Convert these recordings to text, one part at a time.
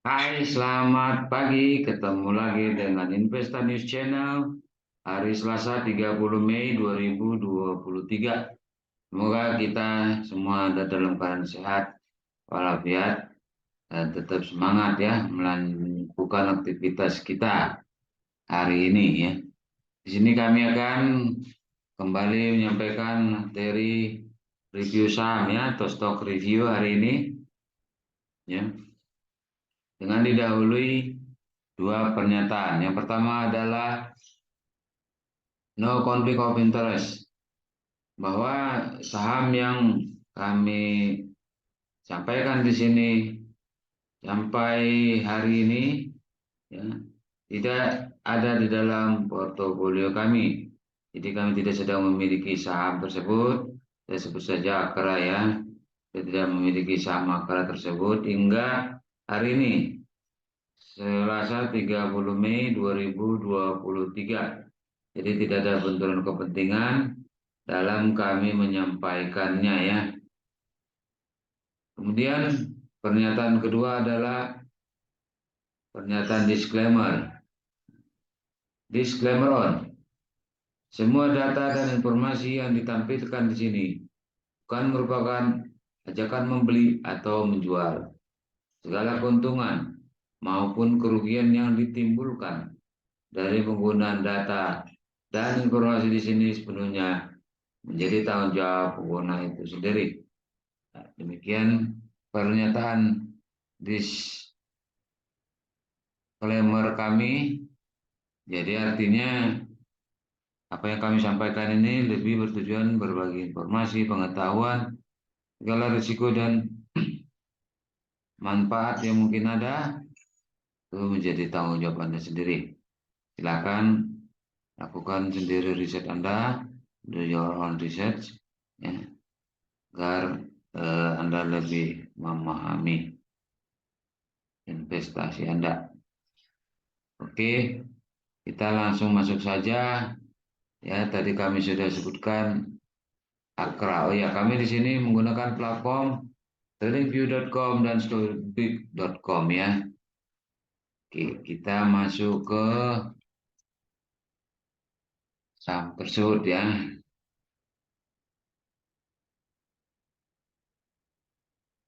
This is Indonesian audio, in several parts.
Hai, selamat pagi. Ketemu lagi dengan Investa News Channel hari Selasa 30 Mei 2023. Semoga kita semua ada dalam keadaan sehat, walafiat, dan tetap semangat ya melakukan aktivitas kita hari ini ya. Di sini kami akan kembali menyampaikan materi review saham ya atau stock review hari ini ya. Dengan didahului dua pernyataan. Yang pertama adalah no conflict of interest, bahwa saham yang kami sampaikan di sini sampai hari ini ya, tidak ada di dalam portofolio kami. Jadi kami tidak sedang memiliki saham tersebut. Saya sebut saja Akra ya. Saya tidak memiliki saham Akra tersebut hingga hari ini, Selasa 30 Mei 2023. Jadi tidak ada benturan kepentingan dalam kami menyampaikannya ya. Kemudian pernyataan kedua adalah pernyataan disclaimer. Disclaimer on. Semua data dan informasi yang ditampilkan di sini bukan merupakan ajakan membeli atau menjual. Segala keuntungan maupun kerugian yang ditimbulkan dari penggunaan data dan informasi di sini sepenuhnya menjadi tanggung jawab pengguna itu sendiri. Nah, demikian pernyataan disclaimer kami. Jadi artinya apa yang kami sampaikan ini lebih bertujuan berbagi informasi, pengetahuan, segala risiko dan manfaat yang mungkin ada itu menjadi tanggung jawab Anda sendiri. Silakan lakukan sendiri riset Anda, do your own research, ya, agar Anda lebih memahami investasi Anda. Oke, kita langsung masuk saja. Ya, tadi kami sudah sebutkan Akra. Oh ya, kami di sini menggunakan platform tradingview.com dan storybic.com ya. Oke, kita masuk ke saham tersebut ya.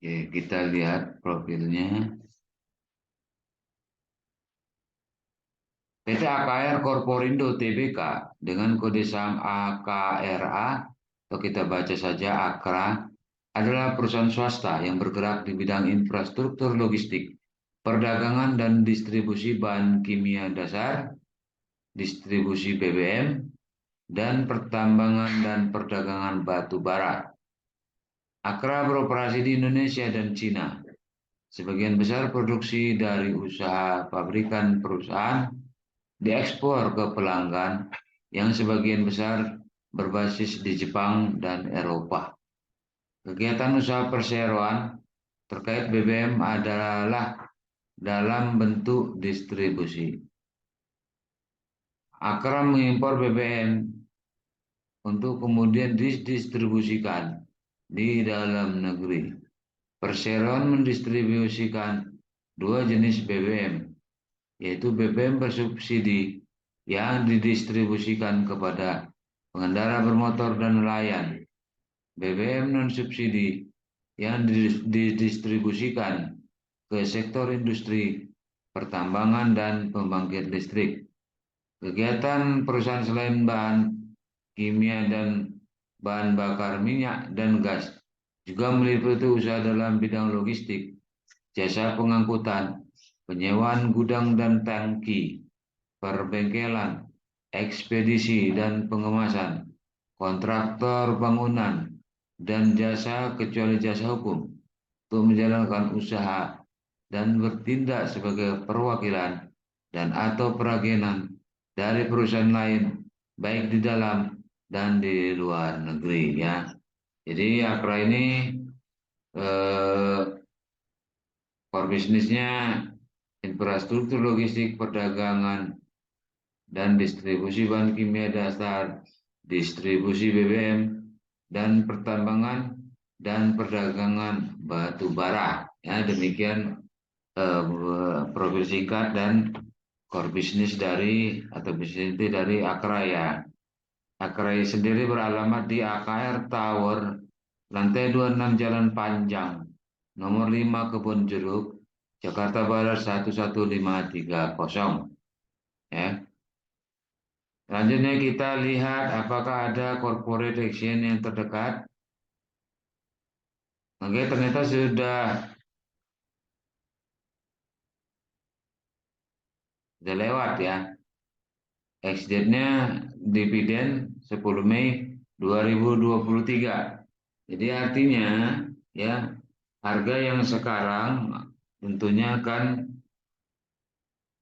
Oke, kita lihat profilnya. PT AKR Korporindo Tbk dengan kode saham AKRA atau kita baca saja Akra adalah perusahaan swasta yang bergerak di bidang infrastruktur logistik, perdagangan dan distribusi bahan kimia dasar, distribusi BBM, dan pertambangan dan perdagangan batu bara. Akra beroperasi di Indonesia dan Cina. Sebagian besar produksi dari usaha pabrikan perusahaan diekspor ke pelanggan yang sebagian besar berbasis di Jepang dan Eropa. Kegiatan usaha perseroan terkait BBM adalah dalam bentuk distribusi. Akra mengimpor BBM untuk kemudian didistribusikan di dalam negeri. Perseroan mendistribusikan dua jenis BBM, yaitu BBM bersubsidi yang didistribusikan kepada pengendara bermotor dan nelayan, BBM non-subsidi yang didistribusikan ke sektor industri, pertambangan, dan pembangkit listrik. Kegiatan perusahaan selain bahan kimia dan bahan bakar minyak dan gas juga meliputi usaha dalam bidang logistik, jasa pengangkutan, penyewaan gudang dan tangki, perbengkelan, ekspedisi dan pengemasan, kontraktor bangunan, dan jasa kecuali jasa hukum untuk menjalankan usaha dan bertindak sebagai perwakilan dan atau peragenan dari perusahaan lain baik di dalam dan di luar negeri ya. Jadi Akra ini core bisnisnya infrastruktur logistik, perdagangan dan distribusi bahan kimia dasar, distribusi BBM, dan pertambangan dan perdagangan batu bara. Ya, demikian profil singkat dan core business dari atau bisnis inti dari Akraya. Akraya sendiri beralamat di AKR Tower, lantai 26 Jalan Panjang, nomor 5 Kebun Jeruk, Jakarta Barat 11530. Ya. Selanjutnya kita lihat apakah ada corporate action yang terdekat. Oke, ternyata sudah lewat ya. Ex-date-nya dividen 10 Mei 2023. Jadi artinya ya harga yang sekarang tentunya kan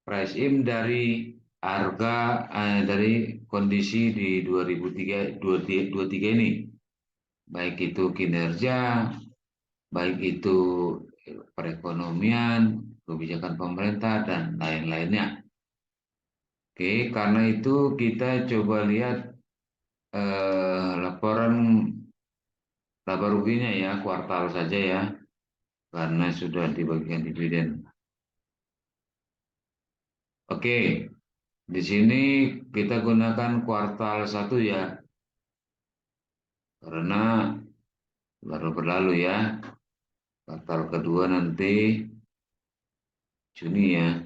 price in dari harga dari kondisi di 2023 ini, baik itu kinerja, baik itu perekonomian, kebijakan pemerintah dan lain-lainnya. Oke, karena itu kita coba lihat laporan laba ruginya ya kuartal saja ya, karena sudah di bagian dividen. Oke, di sini kita gunakan kuartal 1 ya, karena baru berlalu ya. Kuartal kedua nanti Juni ya,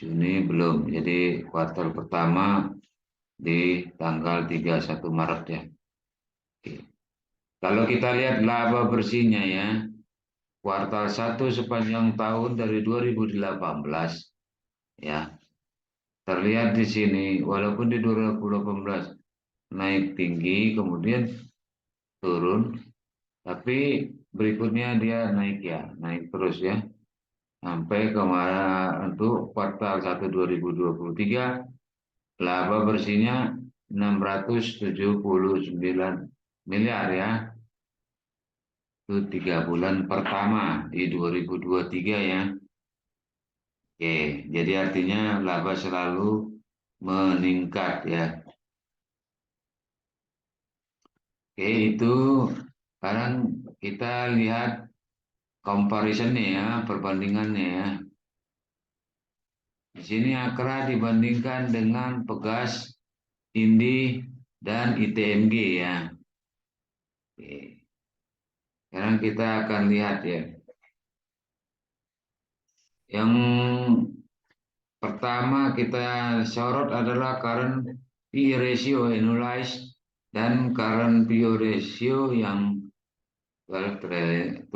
Juni belum. Jadi kuartal pertama di tanggal 31 Maret ya. Oke. Kalau kita lihat laba bersihnya ya, kuartal 1 sepanjang tahun dari 2018 ya, terlihat di sini walaupun di 2018 naik tinggi kemudian turun, tapi berikutnya dia naik ya, naik terus ya, sampai kemarin untuk kuartal 1 2023 laba bersihnya 679 miliar ya. Itu 3 bulan pertama di 2023 ya. Oke, jadi artinya laba selalu meningkat ya. Oke, itu sekarang kita lihat comparisonnya ya, perbandingannya ya. Di sini Akra dibandingkan dengan Pegas, Indi, dan ITMG ya. Oke. Sekarang kita akan lihat ya. Yang pertama kita sorot adalah current P/E ratio annualized dan current P/E ratio yang 12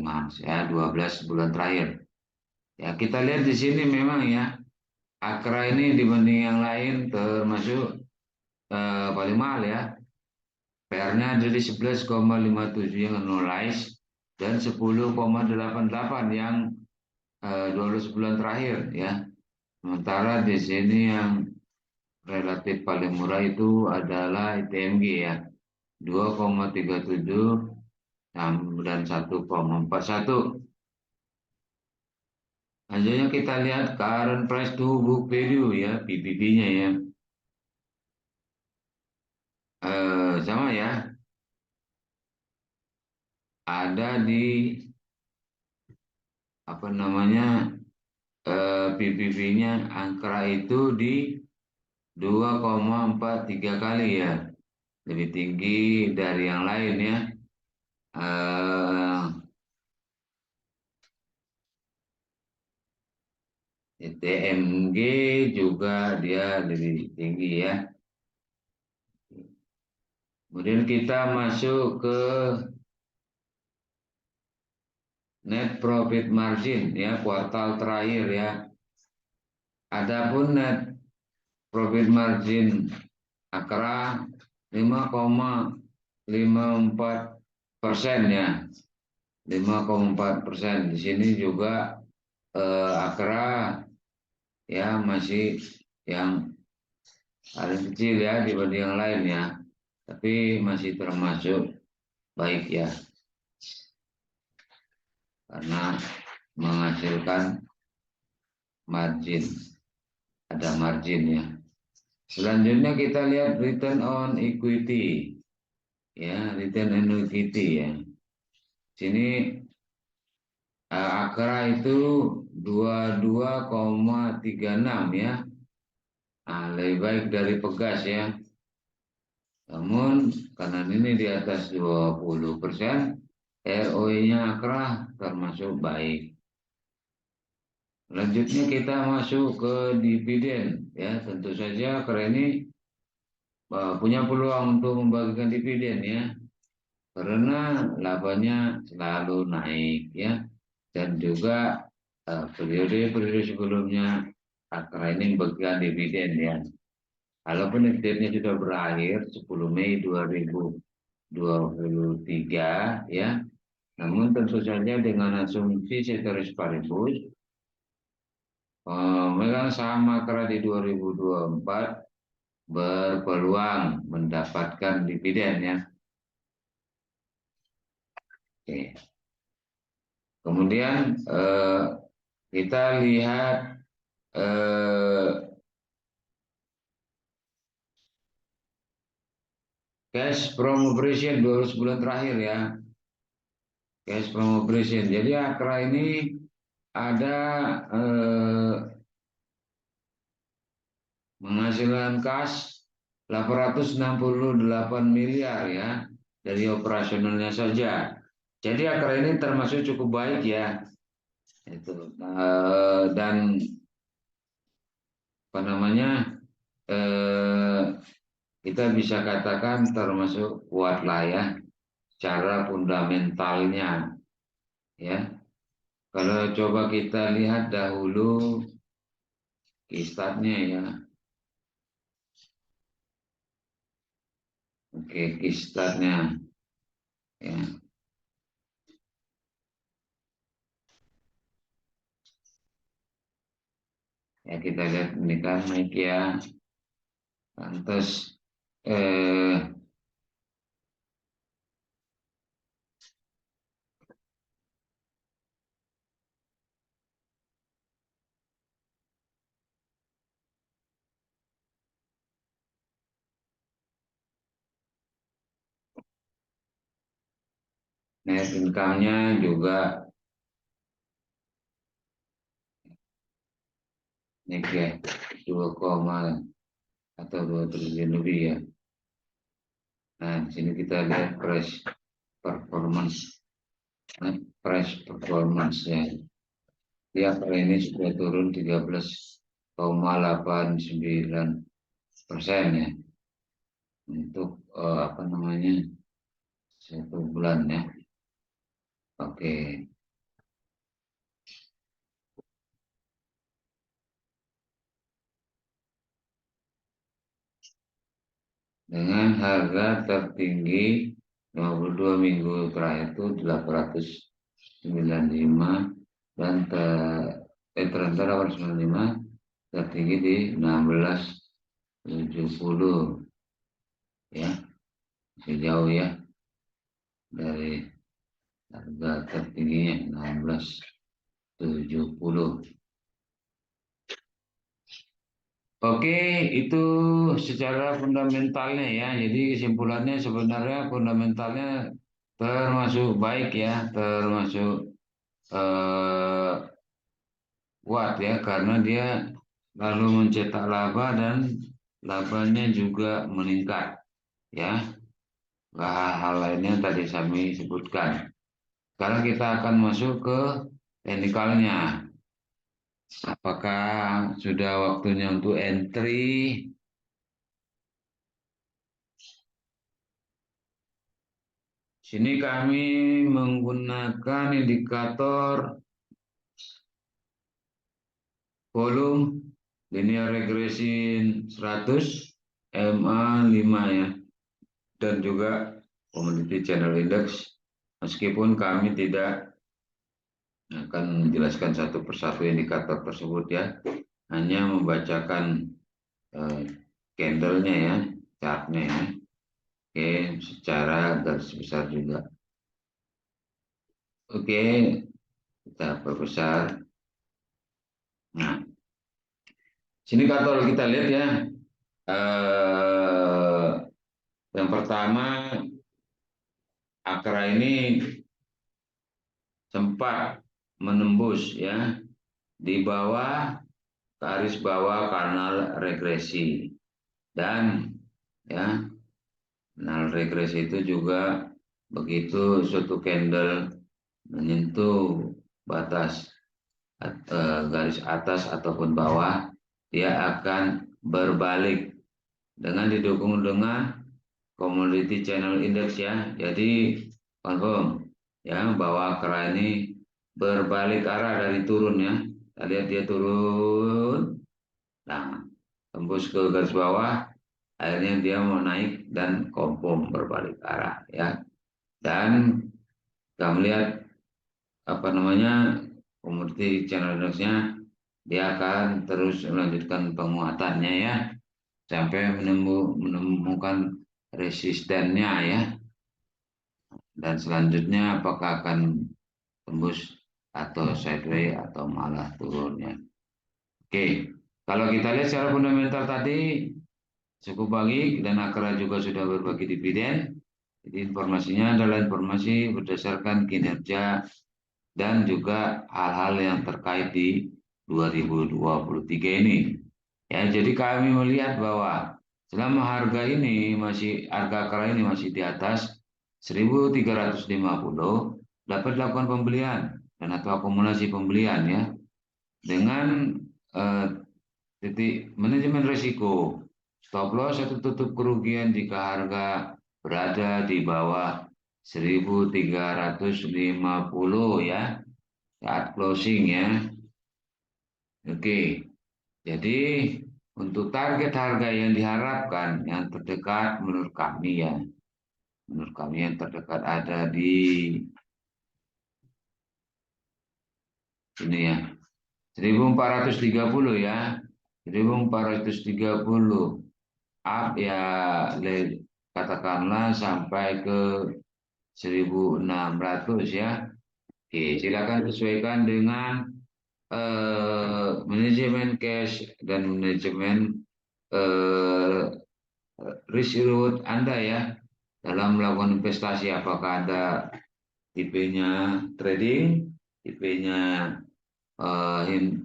months ya, 12 bulan terakhir. Ya, kita lihat di sini memang ya Akra ini dibanding yang lain termasuk paling mahal ya. PR-nya dari 11,57 yang annualized dan 10,88 yang 12 bulan terakhir ya. Sementara di sini yang relatif paling murah itu adalah ITMG ya, 2,37 dan 1,41. Selanjutnya kita lihat current price to book value ya, PBV-nya ya. Sama ya, ada di apa namanya PBV-nya Angkra itu di 2,43 kali ya, lebih tinggi dari yang lain ya. TMG juga dia lebih tinggi ya. Kemudian kita masuk ke net profit margin ya, kuartal terakhir ya. Adapun net profit margin Akra 5,54% ya. 5,4%. Di sini juga Akra ya masih yang paling kecil ya dibanding yang lain ya. Tapi masih termasuk baik ya. Karena menghasilkan margin, ada margin ya. Selanjutnya kita lihat return on equity ya, return on equity ya. Sini Akra itu 22,36 ya. Nah, lebih baik dari Pegas ya. Namun karena ini di atas 20%, ROE-nya Akra termasuk baik. Selanjutnya kita masuk ke dividen ya. Tentu saja Akra ini punya peluang untuk membagikan dividen ya. Karena labanya selalu naik ya. Dan juga periode-periode sebelumnya Akra ini membagikan dividen ya. Walaupun FDP-nya sudah berakhir 10 Mei 2023 ya, namun tentu saja dengan asumsi ceteris paribus, memegang saham Akra di 2024 berpeluang mendapatkan dividen ya. Oke. Kemudian kita lihat eh, cash from operation 12 bulan terakhir ya. Cash from operation. Jadi Akra ini ada menghasilkan kas 868 miliar ya dari operasionalnya saja. Jadi Akra ini termasuk cukup baik ya. Itu dan apa namanya eh, kita bisa katakan termasuk kuat lah ya secara fundamentalnya ya. Kalau coba kita lihat dahulu kistatnya ya. Oke, kistatnya ya. Ya kita lihat ini kan naik ya. Lantas eh, net income-nya juga naik ya 2, atau 2 triliun lebih ya. Nah, di sini kita lihat performance, nah, price performance ya. Dia kali ini sudah turun 13,89% ya untuk apa namanya 1 bulan ya. Oke, dengan harga tertinggi 52 minggu terakhir itu 895 dan terendah 895 tertinggi di 1670 ya, masih jauh ya dari harga tertingginya 1670. Oke, itu secara fundamentalnya ya. Jadi kesimpulannya sebenarnya fundamentalnya termasuk baik ya, termasuk eh, kuat ya, karena dia lalu mencetak laba dan labanya juga meningkat ya. Hal lainnya tadi kami sebutkan. Sekarang kita akan masuk ke teknikalnya. Apakah sudah waktunya untuk entry? Sini kami menggunakan indikator volume linear regression 100 MA5 ya, dan juga Commodity Channel Index. Meskipun kami tidak akan menjelaskan satu persatu indikator tersebut ya, hanya membacakan eh, candle-nya ya, chart-nya ya. Oke, secara garis besar juga. Oke, kita perbesar. Nah, sini kalau kita lihat ya, eh, yang pertama Akra ini sempat menembus ya di bawah garis bawah kanal regresi, dan ya kanal regresi itu juga begitu suatu candle menyentuh batas garis atas ataupun bawah, dia akan berbalik dengan didukung dengan Commodity Channel Index ya. Jadi confirm ya bahwa kera ini berbalik arah dari turun ya. Kita lihat dia turun, nah tembus ke garis bawah, akhirnya dia mau naik dan confirm berbalik arah ya. Dan kita melihat apa namanya Commodity Channel Index-nya, dia akan terus melanjutkan penguatannya ya sampai menemukan resistennya ya, dan selanjutnya apakah akan tembus atau sideways atau malah turunnya. Oke, kalau kita lihat secara fundamental tadi cukup baik dan Akra juga sudah berbagi dividen. Jadi informasinya adalah informasi berdasarkan kinerja dan juga hal-hal yang terkait di 2023 ini. Ya, jadi kami melihat bahwa selama harga Akra ini masih di atas 1.350, dapat dilakukan pembelian dan atau akumulasi pembelian ya dengan eh, titik manajemen risiko, stop loss atau tutup kerugian jika harga berada di bawah 1.350 ya saat closing ya. Oke, jadi untuk target harga yang diharapkan yang terdekat menurut kami ya, menurut kami yang terdekat ada di sini ya, 1.430 ya, 1.430 up ya, katakanlah sampai ke 1.600 ya. Oke, silakan sesuaikan dengan manajemen cash dan manajemen eh, risk reward Anda ya dalam melakukan investasi. Apakah Anda tipenya trading, tipenya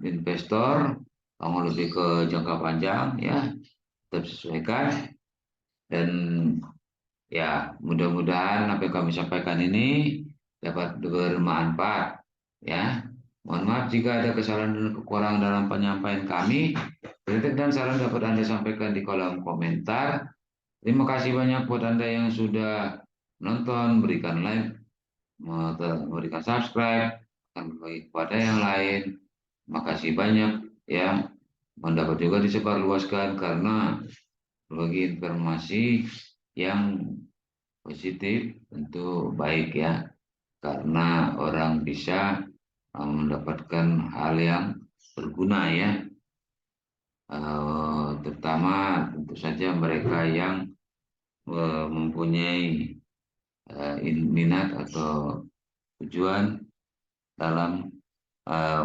investor, kamu lebih ke jangka panjang ya, tetap sesuaikan. Dan ya mudah-mudahan apa yang kami sampaikan ini dapat bermanfaat ya. Mohon maaf jika ada kesalahan dan kekurangan dalam penyampaian kami. Kritik dan saran dapat Anda sampaikan di kolom komentar. Terima kasih banyak buat Anda yang sudah nonton, berikan like, memberikan subscribe, dan berbagi kepada yang lain. Terima kasih banyak ya. Mendapat juga disebarluaskan karena berbagi informasi yang positif tentu baik ya, karena orang bisa mendapatkan hal yang berguna ya, terutama tentu saja mereka yang mempunyai minat atau tujuan dalam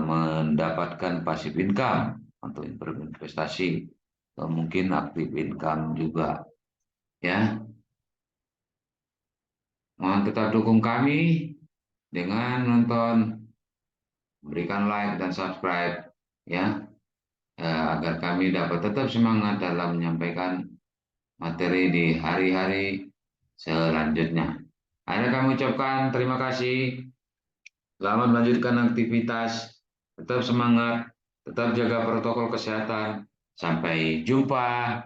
mendapatkan passive income untuk berinvestasi atau mungkin aktif income juga ya. Mohon tetap dukung kami dengan nonton, berikan like dan subscribe ya, agar kami dapat tetap semangat dalam menyampaikan materi di hari-hari selanjutnya. Akhirnya kami ucapkan terima kasih. Selamat melanjutkan aktivitas. Tetap semangat, tetap jaga protokol kesehatan. Sampai jumpa.